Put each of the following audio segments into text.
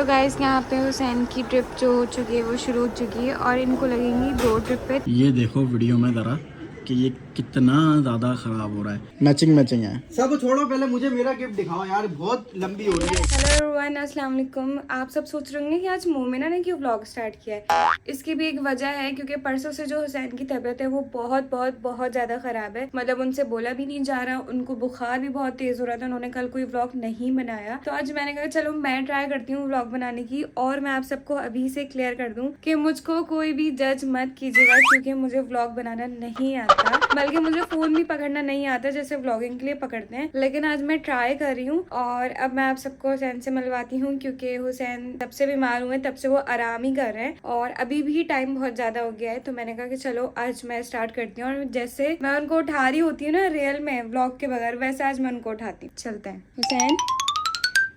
तो गाइस यहाँ पे हुसैन की ट्रिप जो हो चुकी है वो शुरू हो चुकी है और इनको लगेंगी 2 ट्रिप पे। ये देखो वीडियो में ज़रा कि ये कितना ज़्यादा ख़राब हो रहा है। मैचिंग है। सब छोड़ो, पहले मुझे मेरा गिफ्ट दिखाओ यार, बहुत लंबी हो रही है। हेलो एवरीवन, अस्सलाम वालेकुम। आप सब सोच रहे होंगे कि आज मोमिना ने क्यों व्लॉग स्टार्ट किया है। इसकी भी एक वजह है क्योंकि परसों से जो हुसैन की तबीयत है वो बहुत बहुत बहुत ज्यादा खराब है। मतलब उनसे बोला भी नहीं जा रहा, उनको बुखार भी बहुत तेज हो रहा था। उन्होंने कल कोई व्लॉग नहीं बनाया, तो आज मैंने कहा चलो मैं ट्राई करती हूँ व्लॉग बनाने की। और मैं आप सबको अभी से क्लियर कर दूं कि मुझको कोई भी जज मत कीजिएगा क्योंकि मुझे व्लॉग बनाना नहीं आता, बल्कि मुझे फोन भी पकड़ना नहीं आता जैसे व्लॉगिंग के लिए पकड़ते हैं। लेकिन आज मैं ट्राई कर रही हूँ और अब मैं आप सबको हुसैन से मिलवाती हूँ क्योंकि हुसैन तब से बीमार हुए, तब से वो आराम ही कर रहे हैं और अभी भी टाइम बहुत ज्यादा हो गया है। तो मैंने कहा कि चलो आज मैं स्टार्ट करती हूँ और जैसे मैं उनको उठा रही होती हूँ ना रियल में व्लॉग के बगैर, वैसे आज मैं उनको उठाती हूँ। चलते हैं। हुसैन,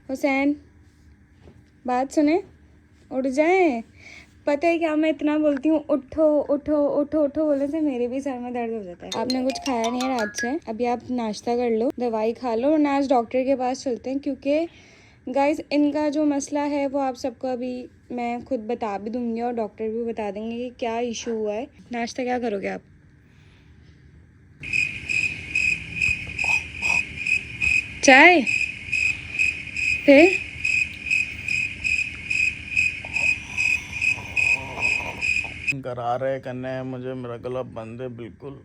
हुसैन बात सुने, उठ जाए। पता है क्या, मैं इतना बोलती हूँ उठो उठो उठो उठो, बोलने से मेरे भी सर में दर्द हो जाता है। आपने कुछ खाया नहीं है रात से, अभी आप नाश्ता कर लो, दवाई खा लो और आज डॉक्टर के पास चलते हैं क्योंकि गाइस इनका जो मसला है वो आप सबको अभी मैं खुद बता भी दूंगी और डॉक्टर भी बता देंगे कि क्या इशू हुआ है। नाश्ता क्या करोगे आप? चाय? फिर करा रहे करने हैं मुझे, मेरा गला बंद है बिल्कुल।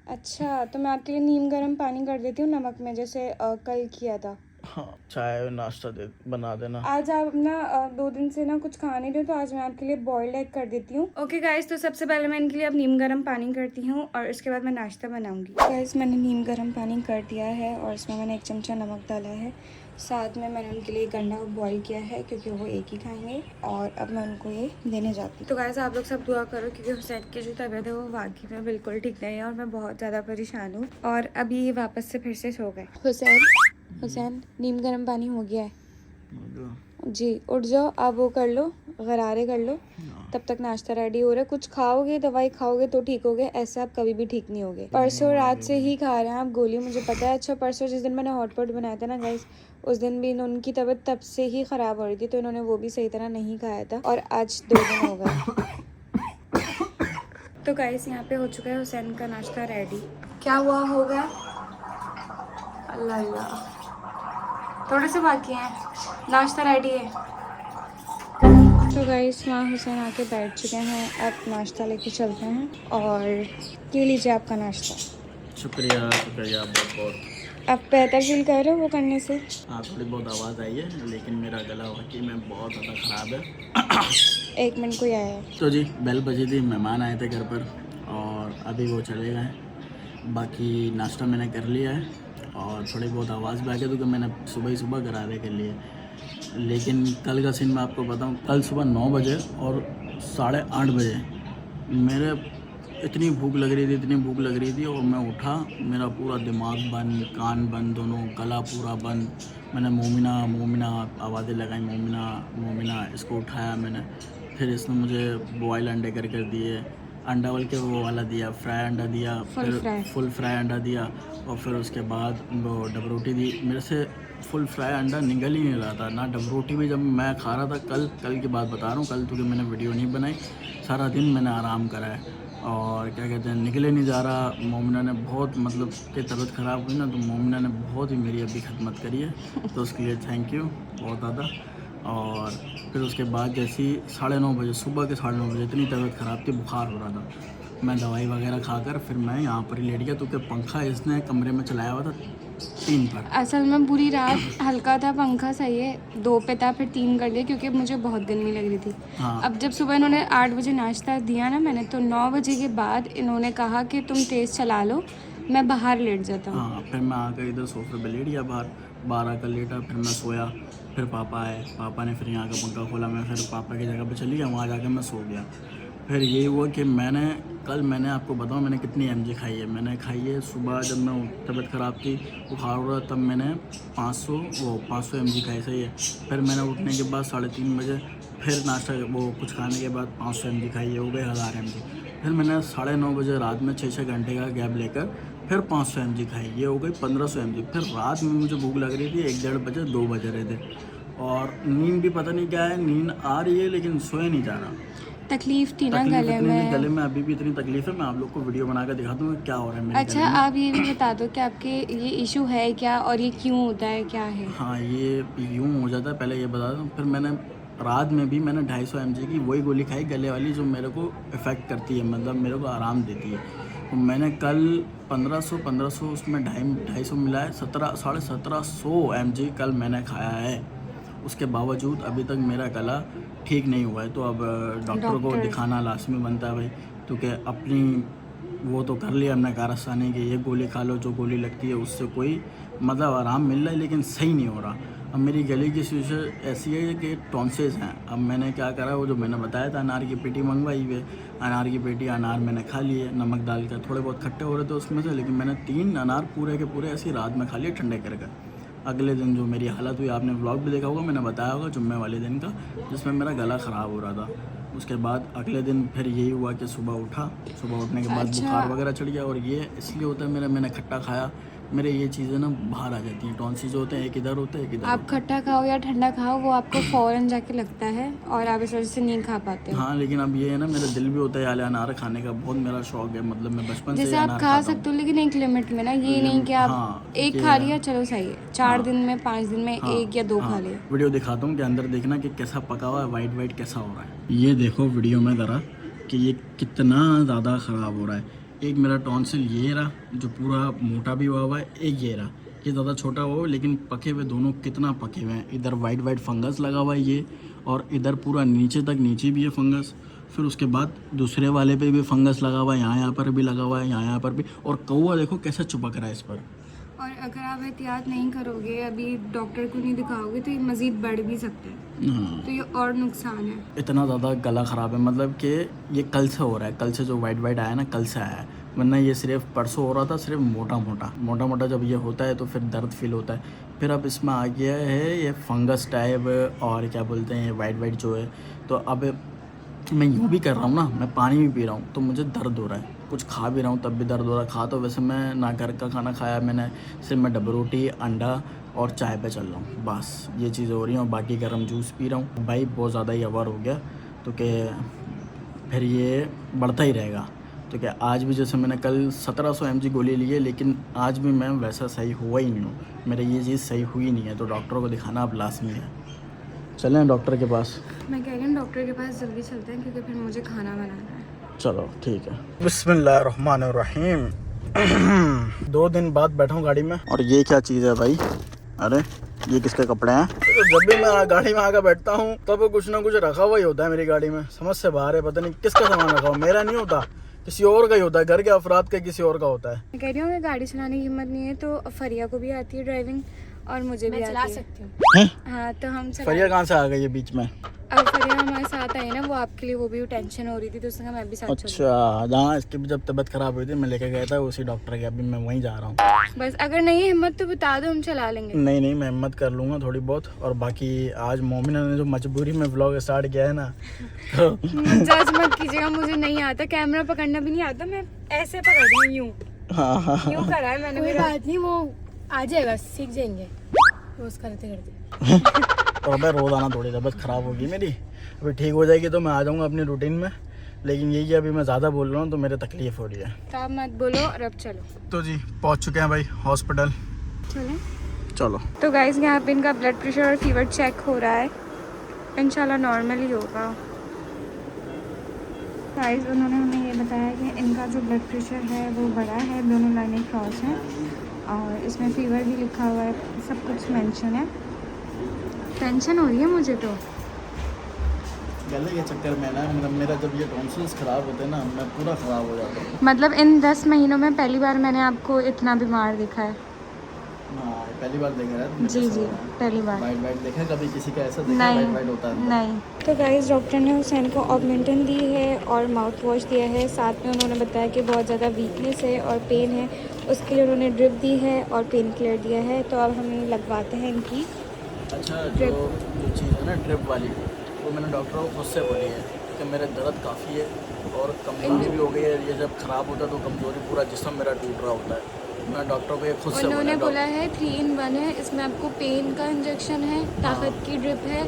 अच्छा, तो मैं आपके लिए नीम गर्म पानी कर देती हूँ नमक में, जैसे कल किया था। हाँ, चाय नाश्ता बना देना। आज आप ना 2 दिन से ना कुछ खा नहीं रहे, तो आज मैं आपके लिए बॉइल्ड एग कर देती हूँ। ओके गाइस, तो सबसे पहले मैं इनके लिए अब नीम गर्म पानी करती हूँ और इसके बाद मैं नाश्ता बनाऊंगी। गाइस मैंने नीम गर्म पानी कर दिया है और इसमें मैंने 1 चमचा नमक डाला है। साथ में मैंने उनके लिए गंडा बॉईल किया है क्योंकि वो एक ही खाएंगे और अब मैं उनको ये देने जाती हूँ। तो गाइस आप लोग सब दुआ करो क्योंकि हुसैन की जो तबीयत है वो वाकई में बिल्कुल ठीक नहीं है और मैं बहुत ज़्यादा परेशान हूँ। और अभी ये वापस से फिर से सो गए। हुसैन नीम गर्म पानी हो गया है जी, उठ जाओ आप, वो कर लो, गरारे कर लो, तब तक नाश्ता रेडी हो रहा है। कुछ खाओगे, दवाई खाओगे तो ठीक होगे, ऐसे आप कभी भी ठीक नहीं होगे। परसों रात से ही खा रहे हैं आप गोली, मुझे पता है। अच्छा, परसों जिस दिन मैंने हॉटपॉट बनाया था ना गाइस, उस दिन भी उनकी तबीयत तब से ही खराब हो रही थी, तो इन्होंने वो भी सही तरह नहीं खाया था और आज 2 दिन हो गए। तो गाइस यहाँ पे हो चुका है हुसैन का नाश्ता रेडी। क्या हुआ, हो गया? अल्लाह अल्लाह, थोड़े से बाकी हैं, नाश्ता रेडी है। तो गाइस वहाँ हुसैन आके बैठ चुके हैं, अब नाश्ता लेके चलते हैं और ये लीजिए आपका नाश्ता। शुक्रिया शुक्रिया बहुत बहुत। आप बेहतर फील कर रहे हो वो करने से? हाँ, थोड़ी बहुत आवाज़ आई है लेकिन मेरा गला वाकई में बहुत ज़्यादा ख़राब है। 1 मिनट कोई आया है। तो जी बेल बजी थी, मेहमान आए थे घर पर और अभी वो चले गए। बाकी नाश्ता मैंने कर लिया है और थोड़ी बहुत आवाज़ भी आ गई क्योंकि मैंने सुबह ही सुबह गरारे कर लिए। लेकिन कल का सीन मैं आपको बताऊं, कल सुबह 9 बजे और 8:30 बजे मेरे इतनी भूख लग रही थी और मैं उठा, मेरा पूरा दिमाग बंद, कान बंद, दोनों, गला पूरा बंद। मैंने मोमिना मोमिना आवाज़ें लगाई, मोमिना मोमिना, इसको उठाया मैंने। फिर इसने मुझे बॉयल अंडे कर दिए, अंडा बोल के वो वाला दिया, फ्राई अंडा दिया, फिर फुल फ्राई अंडा दिया और फिर उसके बाद वो डबरोटी दी। मेरे से फुल फ्राई अंडा निगल ही नहीं रहा था, ना डबरोटी भी। जब मैं खा रहा था कल की बात बता रहा हूँ, कल क्योंकि मैंने वीडियो नहीं बनाई, सारा दिन मैंने आराम करा है और क्या कहते हैं, निकले नहीं जा रहा। मोमिना ने बहुत, मतलब कि तबीयत ख़राब हुई ना, तो मोमिना ने बहुत ही मेरी अभी खिदमत करी है, तो उसके लिए थैंक यू बहुत ज़्यादा। और फिर उसके बाद जैसे ही 9:30 बजे, सुबह के 9:30 बजे, इतनी तबीयत ख़राब थी, बुखार हो रहा था। मैं दवाई वगैरह खाकर फिर मैं यहाँ पर ही लेट गया क्योंकि पंखा इसने कमरे में चलाया हुआ था 3 पर। असल में पूरी रात हल्का था पंखा, सही है, 2 पे था, फिर 3 कर दिया क्योंकि मुझे बहुत गर्मी लग रही थी। हाँ। अब जब सुबह इन्होंने 8 बजे नाश्ता दिया ना मैंने, तो 9 बजे के बाद इन्होंने कहा कि तुम तेज़ चला लो, मैं बाहर लेट जाता हूँ। हाँ, फिर मैं आकर इधर सोफे पे लेट गया बाहर, 12 का लेटा, फिर मैं सोया। फिर पापा आए, पापा ने फिर यहाँ का पंखा खोला, मैं फिर पापा की जगह पे चली गया, वहाँ जाकर मैं सो गया। फिर ये हुआ कि मैंने आपको बताऊँ मैंने कितनी mg खाई है। मैंने खाई है सुबह, जब मैं तबीयत ख़राब थी, बुखार हो रहा, तब मैंने 500 mg खाई, सही है। फिर मैंने उठने के बाद 3:30 बजे फिर नाश्ता, वो कुछ खाने के बाद 500 mg खाई है, हो गए 1000 mg। फिर मैंने 9:30 बजे रात में 6 घंटे का गैप लेकर फिर 500 mg खाई, ये हो गई 1500 mg। फिर रात में मुझे भूख लग रही थी, 1-1:30 बजे, 2 बज रहे थे, और नींद भी पता नहीं क्या है, नींद आ रही है लेकिन सोए नहीं जा रहा। तकलीफ थी ना तकलीफ गले इतनी थी, में। गले में अभी भी इतनी तकलीफ है। मैं आप लोग को वीडियो बना कर दिखाता हूँ क्या हो रहा है मेरे अच्छा गले में। आप ये भी बता दो कि आपके ये इशू है क्या और ये क्यों होता है, क्या है? हाँ, ये यूँ हो जाता है, पहले ये बता दूँ। फिर मैंने रात में भी मैंने 250 mg की वही गोली खाई गले वाली, जो मेरे को इफ़ेक्ट करती है, मतलब मेरे को आराम देती है। तो मैंने कल 1500 उसमें 250 मिलाया, 1750 mg कल मैंने खाया है। उसके बावजूद अभी तक मेरा गला ठीक नहीं हुआ है। तो अब डॉक्टर को दिखाना लाजमी बनता है भाई, क्योंकि अपनी वो तो कर लिया हमने कारस्तानी की, ये गोली खा लो, जो गोली लगती है उससे कोई मतलब आराम मिल रहा है लेकिन सही नहीं हो रहा। अब मेरी गले की सिचुएशन ऐसी है कि टॉन्सिल्स हैं। अब मैंने क्या करा, वो जो मैंने बताया था अनार की पेटी मंगवाई हुई, अनार की पेटी अनार मैंने खा लिए नमक डाल कर। थोड़े बहुत खट्टे हो रहे थे उसमें से, लेकिन मैंने 3 अनार पूरे के पूरे ऐसी रात में खा लिए ठंडे कर। अगले दिन जो मेरी हालत हुई, आपने व्लॉग भी देखा होगा, मैंने बताया होगा जुम्मे वाले दिन का, जिसमें मेरा गला ख़राब हो रहा था। उसके बाद अगले दिन फिर यही हुआ कि सुबह उठा, सुबह उठने के बाद बुखार वगैरह चढ़ गया। और ये इसलिए होता है मैंने खट्टा खाया, मेरे ये चीज़ें ना बाहर आ जाती हैं। टॉन्सिल जो होते हैं एक इधर होते हैं एक इधर। आप खट्टा खाओ या ठंडा खाओ वो आपको फ़ौरन जाके लगता है और आप इस वजह से नहीं खा पाते हो। हाँ, लेकिन अब ये है ना, मेरा दिल भी होता है यार अनार खाने का, बहुत मेरा शौक है। मतलब मैं बचपन से जैसे आप खा सकते हो लेकिन एक लिमिट में ना, ये नहीं कि आप हाँ, एक खा लिया चलो सही है, 4 दिन में 5 दिन में 1 या 2 खा लिया। वीडियो दिखाता हूँ कि अंदर देखना कि कैसा पका हुआ है, वाइट कैसा हो रहा है। ये देखो वीडियो में ज़रा कि ये कितना ज़्यादा ख़राब हो रहा है। एक मेरा टॉन्सिल ये रहा जो पूरा मोटा भी हुआ है, एक ये रहा, ये ज़्यादा छोटा हुआ, लेकिन पके हुए दोनों कितना पके हुए हैं। इधर वाइट फंगस लगा हुआ है ये, और इधर पूरा नीचे तक नीचे भी है फंगस। फिर उसके बाद दूसरे वाले पे भी फंगस लगा हुआ है, यहाँ पर भी लगा हुआ है, यहाँ पर भी। और कौवा देखो कैसा चिपक रहा है इस पर। और अगर आप एहतियात नहीं करोगे, अभी डॉक्टर को नहीं दिखाओगे तो ये मज़ीद बढ़ भी सकता है। हाँ, तो ये और नुकसान है। इतना ज़्यादा गला ख़राब है, मतलब कि ये कल से हो रहा है। कल से जो वाइट आया ना, कल से आया है, वरना ये सिर्फ परसों हो रहा था। सिर्फ मोटा जब ये होता है तो फिर दर्द फील होता है। फिर अब इसमें आ गया है ये फंगस टाइप, और क्या बोलते हैं वाइट जो है। तो अब मैं यूँ भी कर रहा हूँ ना, मैं पानी भी पी रहा हूँ तो मुझे दर्द हो रहा है, कुछ खा भी रहा हूँ तब भी दर्द हो रहा है। खा तो वैसे मैं ना घर का खाना खाया मैंने, सिर्फ मैं डब्बा रोटी, अंडा और चाय पे चल रहा हूँ, बस ये चीज़ें हो रही हैं। और बाकी गर्म जूस पी रहा हूँ। भाई बहुत ज़्यादा ही अवर हो गया, तो कि फिर ये बढ़ता ही रहेगा। तो क्या आज भी जैसे मैंने कल 1700 mg गोली ली है, लेकिन आज भी मैं वैसा सही हुआ ही नहीं हूँ, मेरे ये चीज़ सही हुई नहीं है। तो डॉक्टर को दिखाना अब लाजमी है। चलें डॉक्टर के पास? मैं कह रही हूँ डॉक्टर के पास जल्दी चलते हैं क्योंकि फिर मुझे खाना बनाना है। चलो ठीक है। बिस्मिल्लाहिर्रहमानिर्रहीम। 2 दिन बाद बैठा हूँ गाड़ी में, और ये क्या चीज़ है भाई? अरे ये किसके कपड़े हैं? तो जब भी मैं गाड़ी में आकर बैठता हूँ तब कुछ ना कुछ रखा हुआ ही होता है मेरी गाड़ी में, समझ से बाहर है। पता नहीं किसका सामान रखा हुआ, मेरा नहीं होता, किसी और का ही होता है, घर के अफराद का किसी और का होता है। मैं कह रही हूँ अगर गाड़ी चलाने की हिम्मत नहीं है तो फरिया को भी आती है ड्राइविंग, और मुझे भी चला आती है। सकती हूँ। हाँ तो हम फरिया कहाँ से आ गई है बीच में? अब फरिया हमारे साथ आई ना, वो आपके लिए वो भी टेंशन हो रही थी तो उसने कहा मैं भी साथ चलूँ। अच्छा, जहाँ इसकी भी जब तबीयत खराब हुई थी मैं लेके गया था उसी डॉक्टर के, अभी मैं वहीं जा रहा हूँ। बस अगर नहीं है हिम्मत तो बता दो, हम चला लेंगे। नहीं मैं हिम्मत कर लूँगा थोड़ी बहुत। और बाकी आज मोमिना ने जो मजबूरी में व्लॉग स्टार्ट किया है ना, तो जज मत कीजिएगा, मुझे नहीं आता, कैमरा पकड़ना भी नहीं आता, मैं ऐसे पकड़ रही हूँ, यूँ हाँ यूँ करा है मैंने। कोई मेरा बात नहीं, वो आ जाएगा, सीख जाएंगे रोज करते। तो अबे रोज़ आना, थोड़ी तबीयत ख़राब होगी मेरी, अभी ठीक हो जाएगी तो मैं आ जाऊँगा अपनी रूटीन में। लेकिन यही है अभी मैं ज़्यादा बोल रहा हूँ तो मेरे तकलीफ़ हो रही है। तो आप मत बोलो और अब चलो। तो जी पहुँच चुके हैं भाई हॉस्पिटल, चलें। चलो। तो गाइस यहाँ पे इनका ब्लड प्रेशर और फीवर चेक हो रहा है, इंशाल्लाह नॉर्मल ही होगा। गाइस उन्होंने हमें ये बताया कि इनका जो ब्लड प्रेशर है वो बढ़ा है, दोनों लाइनें क्रॉस हैं, और इसमें फीवर भी लिखा हुआ है, सब कुछ मेंशन है। टेंशन हो रही है मुझे तो। गले के चक्कर में ना मेरा जब ये टॉन्सिल्स ख़राब होते हैं ना, मैं पूरा ख़राब हो जाता हूँ। मतलब इन 10 महीनों में पहली बार मैंने आपको इतना बीमार देखा है। हाँ पहली बार देखा है जी जी पहली बार। वाइट देखा कभी किसी का ऐसा देखा? नहीं वाइट होता है? नहीं। तो गाइस डॉक्टर ने हुसैन को ऑगमेंटन दी है और माउथ वॉश दिया है, साथ में उन्होंने बताया कि बहुत ज़्यादा वीकनेस है और पेन है, उसके लिए उन्होंने ड्रिप दी है और पेन किलर दिया है। तो अब हमें लगवाते हैं इनकी। अच्छा, जो चीज़ है ना ड्रिप वाली, वो मैंने डॉक्टर को खुद से बोली है कि मेरे दर्द काफ़ी है और कमज़ोरी भी हो गई है। ये जब ख़राब होता है तो कमज़ोरी, पूरा जिस्म मेरा टूट रहा होता है, मैं डॉक्टर को ये खुद से उन्होंने बोला बोला है 3 in 1 है, इसमें आपको पेन का इंजेक्शन है, ताकत की ड्रिप है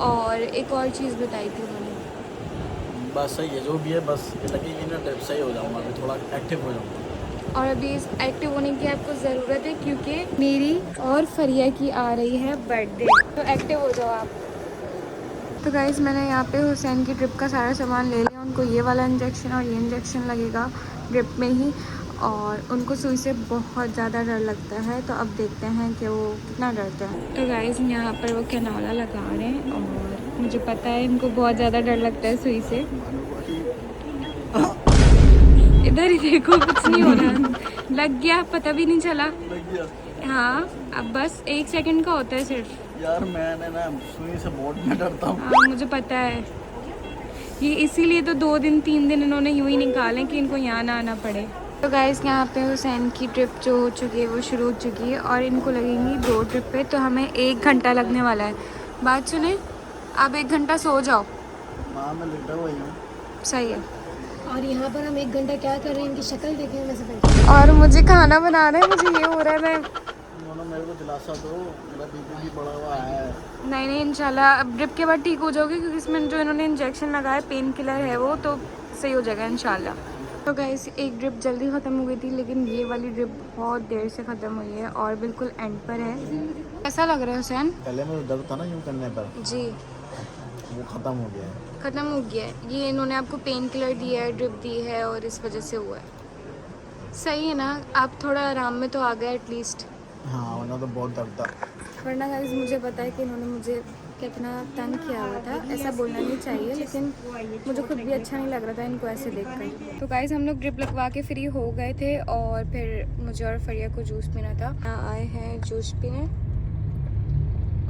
और एक और चीज़ बताई थी उन्होंने। बस सही है जो भी है, बस ये लगेगी ना ड्रिप सही हो जाऊँगा, अभी थोड़ा एक्टिव हो जाऊँगा। और अभी इस एक्टिव होने की आपको ज़रूरत है क्योंकि मेरी और फरिया की आ रही है बर्थडे, तो एक्टिव हो जाओ आप। तो गाइज़ मैंने यहाँ पे हुसैन की ड्रिप का सारा सामान ले लिया। उनको ये वाला इंजेक्शन और ये इंजेक्शन लगेगा ड्रिप में ही, और उनको सुई से बहुत ज़्यादा डर लगता है, तो अब देखते हैं कि वो कितना डरता है। तो गाइज़ यहाँ पर वो कैनोला लगा रहे हैं और मुझे पता है इनको बहुत ज़्यादा डर लगता है सुई से। इधर ही देखो, कुछ नहीं हो रहा, लग गया, पता भी नहीं चला। लग गया हाँ, अब बस 1 सेकंड का होता है सिर्फ। यार, मैंने ना सुई से बहुत मैं डरता हूँ। हाँ मुझे पता है, ये इसीलिए तो 2 दिन 3 दिन इन्होंने यूं ही निकाले कि इनको यहाँ ना आना पड़े। तो गाइस यहाँ पे हुसैन की ट्रिप जो हो चुकी है वो शुरू हो चुकी है और इनको लगेंगी 2 ट्रिप पे, तो हमें 1 घंटा लगने वाला है। बात सुने, आप 1 घंटा सो जाओ। माँ मैं लेटा हुआ ही हूँ। सही है। और यहाँ पर हम 1 घंटा क्या कर रहे हैं, इनकी शक्ल देखें वैसे पहले। और मुझे खाना बनाना है, मुझे ये हो रहा है, मैं मेरे को दिलासा दो, मेरा बीपी भी बढ़ा हुआ है। नहीं इंशाल्लाह अब ड्रिप के बाद ठीक हो जाओगे, क्योंकि इसमें जो इन्होंने इंजेक्शन लगाया पेन किलर है वो, तो सही हो जाएगा इंशाल्लाह। तो गाइस एक ड्रिप जल्दी ख़त्म हो गई थी, लेकिन ये वाली ड्रिप बहुत देर से ख़त्म हुई है और बिल्कुल एंड पर है। कैसा लग रहा है हुसैन? पहले में दर्द था ना यूँ करने पर, जी वो ख़त्म हो गया है। ख़त्म हो गया है। ये इन्होंने आपको पेन किलर दिया है, ड्रिप दी है और इस वजह से हुआ है। सही है ना, आप थोड़ा आराम में तो आ गए एटलीस्ट। हाँ, वरना तो बहुत दर्द था। वरना गाइस मुझे पता है कि इन्होंने मुझे कितना तंग किया हुआ था, ऐसा बोलना नहीं चाहिए, लेकिन मुझे खुद भी अच्छा नहीं लग रहा था इनको ऐसे देखकर। तो गाइस हम लोग ड्रिप लगवा के फ्री हो गए थे और फिर मुझे और फरिया को जूस पीना था। यहाँ आए हैं जूस पीने।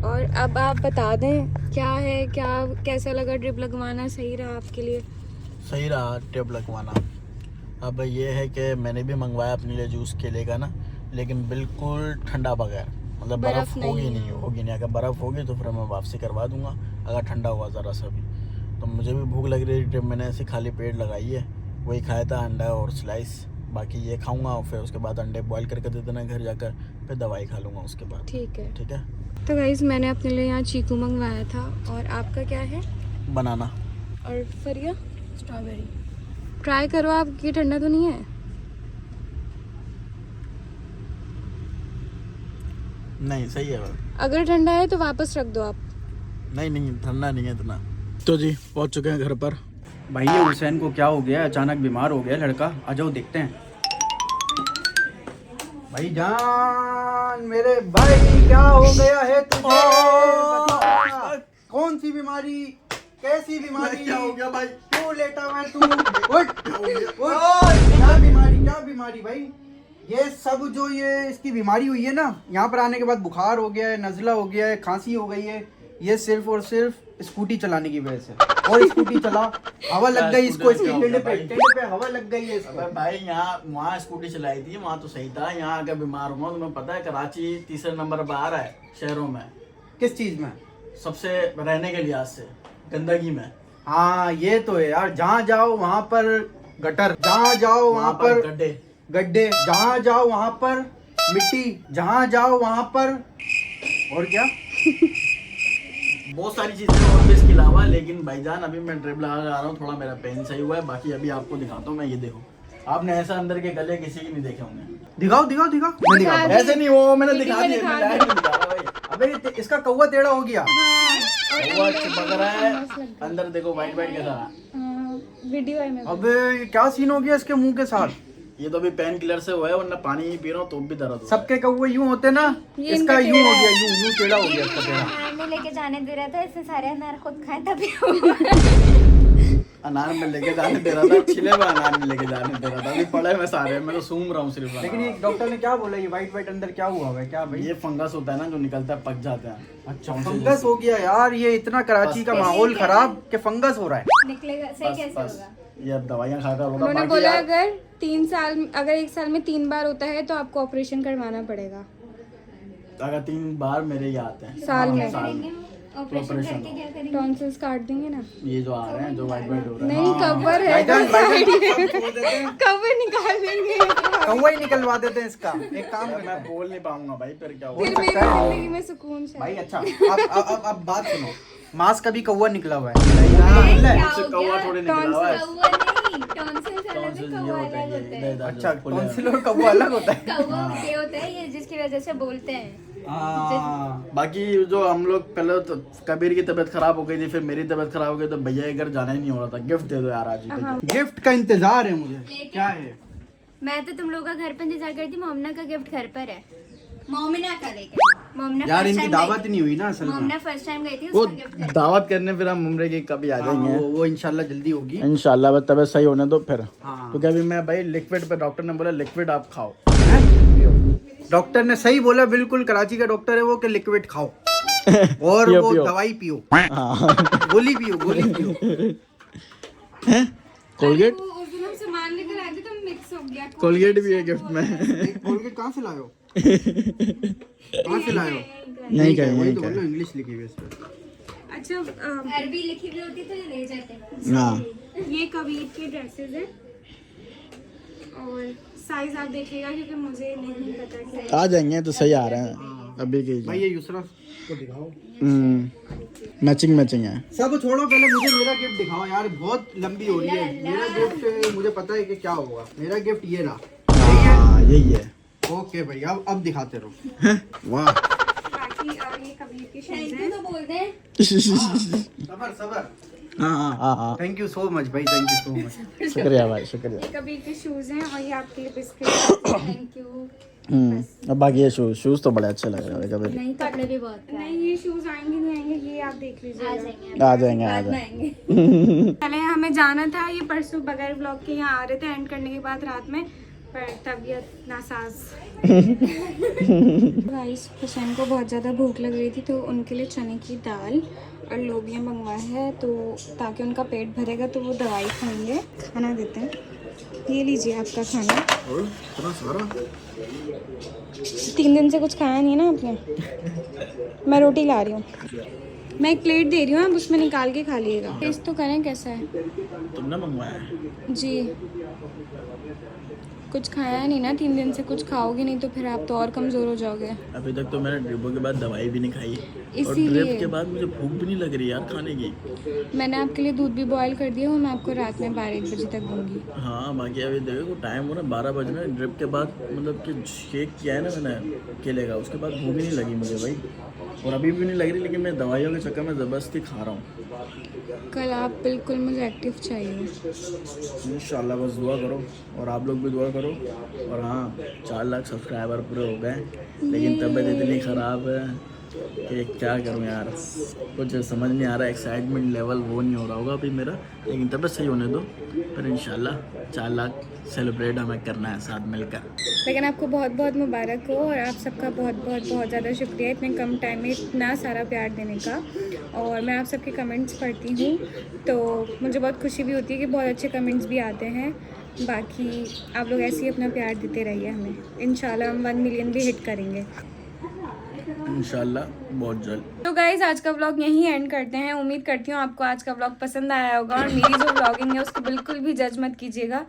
और अब आप बता दें क्या है, क्या कैसा लगा ड्रिप लगवाना? सही रहा आपके लिए? सही रहा टेप लगवाना। अब ये है कि मैंने भी मंगवाया अपने लिए जूस केले का ना, लेकिन बिल्कुल ठंडा बगैर, मतलब बर्फ़ होगी नहीं, होगी नहीं। अगर बर्फ़ होगी तो फिर मैं वापसी करवा दूंगा, अगर ठंडा हुआ ज़रा सा भी। तो मुझे भी भूख लग रही थी, मैंने ऐसे खाली पेट लगाई है, वही खाया था अंडा और स्लाइस। बाकी ये खाऊंगा और फिर उसके बाद अंडे बॉईल करके दे देना घर जाकर, फिर दवाई खा लूँगा उसके बाद। ठीक है। ठीक है। तो गाइस मैंने अपने लिए यहाँ चीकू मंगवाया था, और आपका क्या है? बनाना। और फरिया? स्ट्रॉबेरी। ट्राई करो आप, ये ठंडा तो नहीं है? नहीं सही है। अगर ठंडा है तो वापस रख दो आप। नहीं ठंडा नहीं है इतना। तो जी पहुंच चुके हैं घर पर। भाई ये हुसैन को क्या हो गया, अचानक बीमार हो गया लड़का। आ जाओ देखते हैं। भाई जान, मेरे भाई क्या हो गया है तुझे? बता। कौन सी बीमारी, कैसी बीमारी? क्या हो गया भाई? क्यों लेटा हुआ है तू? उठ, क्या बीमारी, क्या बीमारी भाई? ये सब जो ये इसकी बीमारी हुई है ना, यहाँ पर आने के बाद बुखार हो गया है, नज़ला हो गया है, खांसी हो गई है, ये सिर्फ और सिर्फ स्कूटी चलाने की वजह से। और स्कूटी चला, हवा लग गई इसको, इसके टेढ़े पे हवा लग गई है इसको। अबे भाई यहाँ वहाँ स्कूटी चलाई थी, वहाँ तो सही था। यहाँ आकर बीमार हुआ। तुम्हें पता है कराची तीसरे नंबर पर आ रहा है शहरों में। किस चीज में? सबसे रहने के लिहाज से, गंदगी में। हाँ ये तो है यार, जहाँ जाओ वहाँ पर गटर, जहाँ जाओ वहाँ पर गड्ढे, जहाँ जाओ वहाँ पर मिट्टी, जहाँ जाओ वहाँ पर, और क्या बहुत सारी चीजें और भी इसके अलावा। लेकिन भाईजान अभी मैं ड्रिप लगा रहा हूँ, थोड़ा मेरा पेन सही हुआ है। बाकी अभी आपको दिखाता हूँ मैं, ये देखो। आपने ऐसा अंदर के गले किसी की नहीं देखे होंगे। दिखाओ दिखाओ दिखाओ। मैं दिखाता हूँ। ऐसे नहीं, वो मैंने दिखा दिया, मैं डायरेक्ट नहीं दिखा रहा भाई। अबे इसका कौवा टेढ़ा हो गया। वो चिपक रहा है अंदर, देखो वाइट वाइट कैसा। वीडियो है मेरे। अबे क्या सीन हो गया इसके मुंह के साथ? ये तो अभी पेन किलर से हुआ है, वरना पानी ही पी रहा हूँ तो भी दर्द हो रहा है। सबके कौवे यूं होते ना, इसका यूं हो गया, यूं टेढ़ा हो गया इसका टेढ़ा। अनार में लेके जाने दे रहा था, इससे सारे अनार खुद खाए तभी अनार में लेके जाने दे रहा था, छिले हुए अनार में लेके जाने दे रहा था। अभी पड़े में सारे, मैं तो सूंघ रहा हूँ सिर्फ। लेकिन ये डॉक्टर ने क्या बोला, ये वाइट वाइट अंदर क्या हुआ है? क्या भाई? ये फंगस होता है ना, जो निकलता है, पक जाते हैं। अच्छा फंगस हो गया यार। ये इतना कराची का माहौल खराब कि फंगस हो रहा है। निकलेगा सही कैसे होगा? ये अब दवाइयाँ खाकर होगा। उन्होंने बाकी बोला यार, अगर 1 साल में 3 बार होता है तो आपको ऑपरेशन करवाना पड़ेगा। अगर 3 बार मेरे ये आते हैं साल में। ऑपरेशन ऑपरेशन करके क्या करेंगे? टॉन्सिल्स काट देंगे ना। ये जो आ रहे हैं जो वाइट वाइट हो रहा है। नहीं, कवर है, कवर निकाल देंगे। कौवा ही निकलवा देते हैं इसका। एक काम मैं करना बोल नहीं पाऊंगा भाई, फिर क्या बोल फिर मेरी सकता है जिंदगी में सुकून भाई। है। अच्छा अब बात सुनो, मास्क का भी कौवा निकला हुआ है। यहाँ मिल रहा है? क्या हो कौवा गया? थोड़ी निकला हुआ है। कौवा नहीं, टॉन्सिल्स अलग है, टॉन्सिल्स ये कौवा होते अलग हैं, होता ये है। इधर अच्छा, जो फुल है। टॉन्सिल और कौवा अलग होता है। कौवा ये होता है ये जिसकी वजह से बोलते हैं। हाँ। बाकी जो हम लोग पहले तो कबीर की तबीयत खराब हो गई थी, फिर मेरी तबीयत खराब हो गई, तो भैया के घर जाना ही नहीं हो रहा था। गिफ्ट दे दो यार आज ही तक। गिफ्ट का इंतजार है मुझे। क्या है? मैं तो तुम लोगों का घर पर इंतजार करती, मोमना का गिफ्ट घर पर है। मोमिना का लेके मोमना यार first इनकी time दावत गई नहीं हुई ना असल थी। में। मोमना फर्स्ट टाइम गई थी, वो उसका गिफ्ट है। दावत करने फिर हम उम्र की कभी आ हाँ, जाएंगे वो इंशाल्लाह जल्दी होगी। इंशाल्लाह, बस तबीयत सही होने दो फिर। हाँ। तो क्या अभी मैं भाई लिक्विड पे, डॉक्टर ने बोला लिक्विड आप खाओ। डॉक्टर ने सही बोला, बिल्कुल कराची का डॉक्टर है वो, कि लिक्विड खाओ और पियो, वो पियो। दवाई पियो, हाँ। गोली पियो, गोली पियो। कोलगेट, वो उस दिन हम सामान लेकर आए थे तो मिक्स हो गया। कोलगेट भी है गिफ्ट में। कोलगेट कहाँ से लायो? कहाँ से लायो? नहीं कहीं, वही नहीं तो बोलो, कहीं। इंग्लिश लिखी हुई है इस पे। अच्छा, अरबी लिखी हुई होती तो ये ले जाते। हाँ, ये कबीर के ड्रेसेस हैं और साइज आप देखिएगा क्योंकि मुझे नहीं पता कि आ जाएंगे तो सही आ रहे हैं अभी के। भाई ये यूसरा को दिखाओ। मैचिंग मैचिंग है। सब छोड़ो, पहले मुझे मेरा गिफ्ट दिखाओ यार, बहुत लंबी हो रही है। मेरा गिफ्ट मुझे पता है कि क्या होगा। मेरा गिफ्ट ये रहा। हाँ यही है। ओके भाई, अब दिखाते रहो। वाह, बाकी अब ये कबीर के शूज थैंक हैं। यू तो बोल दे। सबर सबर। हाँ, थैंक यू सो मच भाई, थैंक यू सो मच। शुक्रिया भाई, शुक्रिया। ये कबीर के शूज हैं और ये आपके लिए बिस्किट। Thank you. अब बाकी ये शूज तो बड़े अच्छे लग रहे हैं कभी। नहीं कपड़े भी बहुत प्यारे नहीं, ये शूज आएंगे नहीं आएंगे ये आप देख आ लीजिएगा। जाएंगे। आ जाएंगे, आ बाद में जाएंगे। आएंगे। पहले हमें जाना था, ये परसों बगैर ब्लॉग के यहाँ आ रहे थे एंड करने के बाद रात में, पर तबीयत नासाज। गाइस, हुसैन को बहुत ज़्यादा भूख लग रही थी तो उनके लिए चने की दाल और लोबिया मंगवाया है, तो ताकि उनका पेट भरेगा तो वो दवाई खाएंगे। खाना देते हैं, ये लीजिए आपका खाना। 3 दिन से कुछ खाया नहीं है ना आपने। मैं रोटी ला रही हूँ, मैं एक प्लेट दे रही हूँ, आप उसमें निकाल के खा लीजिएगा। टेस्ट तो करें कैसा है। तुमने मंगवाया है? जी, कुछ खाया नहीं ना 3 दिन से, कुछ खाओगे नहीं तो फिर आप तो और कमज़ोर हो जाओगे। अभी तक तो मैंने ड्रिपों के बाद दवाई भी नहीं खाई और इसीलिए ड्रिप के बाद मुझे भूख भी नहीं लग रही यार खाने की। मैंने आपके लिए दूध भी बॉईल कर दिया, वो मैं आपको रात में 12-1 बजे तक दूंगी। हाँ, बाकी अभी देखो टाइम हो ना 12 बज रहे हैं। ड्रिप के बाद मतलब कि शेक किया है ना मैंने केले का, उसके बाद भूख ही नहीं लगी मुझे भाई, और अभी भी नहीं लग रही, लेकिन मैं दवाइयों के चक्कर में ज़बरदस्ती खा रहा हूँ। कल आप बिल्कुल मुझे एक्टिव चाहिए। इंशाल्लाह बस दुआ करो और आप लोग भी दुआ करो। और हाँ, 4 लाख सब्सक्राइबर पूरे हो गए, लेकिन तबीयत इतनी ख़राब है कि क्या करूँ यार, कुछ समझ नहीं आ रहा। एक्साइटमेंट लेवल वो नहीं हो रहा होगा अभी मेरा, लेकिन तबीयत सही होने दो, फिर इंशाल्लाह 4 लाख सेलिब्रेट हमें करना है साथ मिलकर। लेकिन आपको बहुत बहुत मुबारक हो और आप सबका बहुत बहुत बहुत ज़्यादा शुक्रिया इतने कम टाइम में इतना सारा प्यार देने का। और मैं आप सबके कमेंट्स पढ़ती हूँ तो मुझे बहुत खुशी भी होती है कि बहुत अच्छे कमेंट्स भी आते हैं। बाकी आप लोग ऐसे ही अपना प्यार देते रहिए हमें, इंशाल्लाह हम 1 मिलियन भी हिट करेंगे इंशाल्लाह बहुत जल्द। तो गाइज, आज का व्लॉग यहीं एंड करते हैं। उम्मीद करती हूँ आपको आज का व्लॉग पसंद आया होगा और मेरी जो व्लॉगिंग है उसको बिल्कुल भी जज मत कीजिएगा।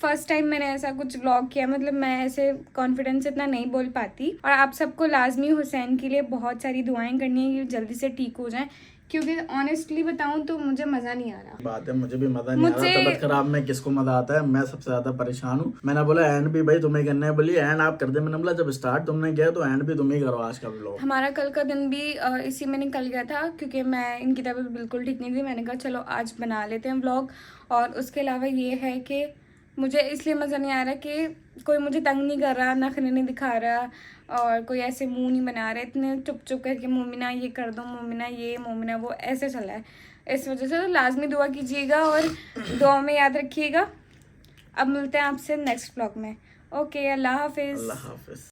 फर्स्ट टाइम मैंने ऐसा कुछ व्लॉग किया, मतलब मैं ऐसे कॉन्फिडेंस इतना नहीं बोल पाती। और आप सबको लाजमी हुसैन के लिए बहुत सारी दुआएं करनी है कि जल्दी से ठीक हो जाएं, क्योंकि ऑनेस्टली बताऊं तो मुझे मज़ा नहीं आ रहा। बात है, मुझे भी मजा नहीं आ रहा। तबीयत खराब में किसको मजा आता है, मैं सबसे ज्यादा परेशान हूँ। मैंने बोला एंड भी भाई तुम्हें करना है, बोली एंड आप कर दे। मैंने बोला जब स्टार्ट तुमने किया तो एंड भी तुम ही करो आज का व्लॉग। हमारा कल का दिन भी इसी में निकल गया था क्योंकि मैं इनकी तबीयत बिल्कुल ठीक नहीं थी। मैंने कहा चलो आज बना लेते हैं व्लॉग। और उसके अलावा ये है कि मुझे इसलिए मज़ा नहीं आ रहा कि कोई मुझे तंग नहीं कर रहा, नखरे नहीं दिखा रहा और कोई ऐसे मुंह नहीं बना रहा, इतने चुप चुप करके मोमिना ये कर दो, मोमिना ये, मोमिना वो, ऐसे चला है। इस वजह से तो लाजमी दुआ कीजिएगा और दुआ में याद रखिएगा। अब मिलते हैं आपसे नेक्स्ट व्लॉग में। ओके, अल्लाह हाफिज़। अल्लाह हाफिज।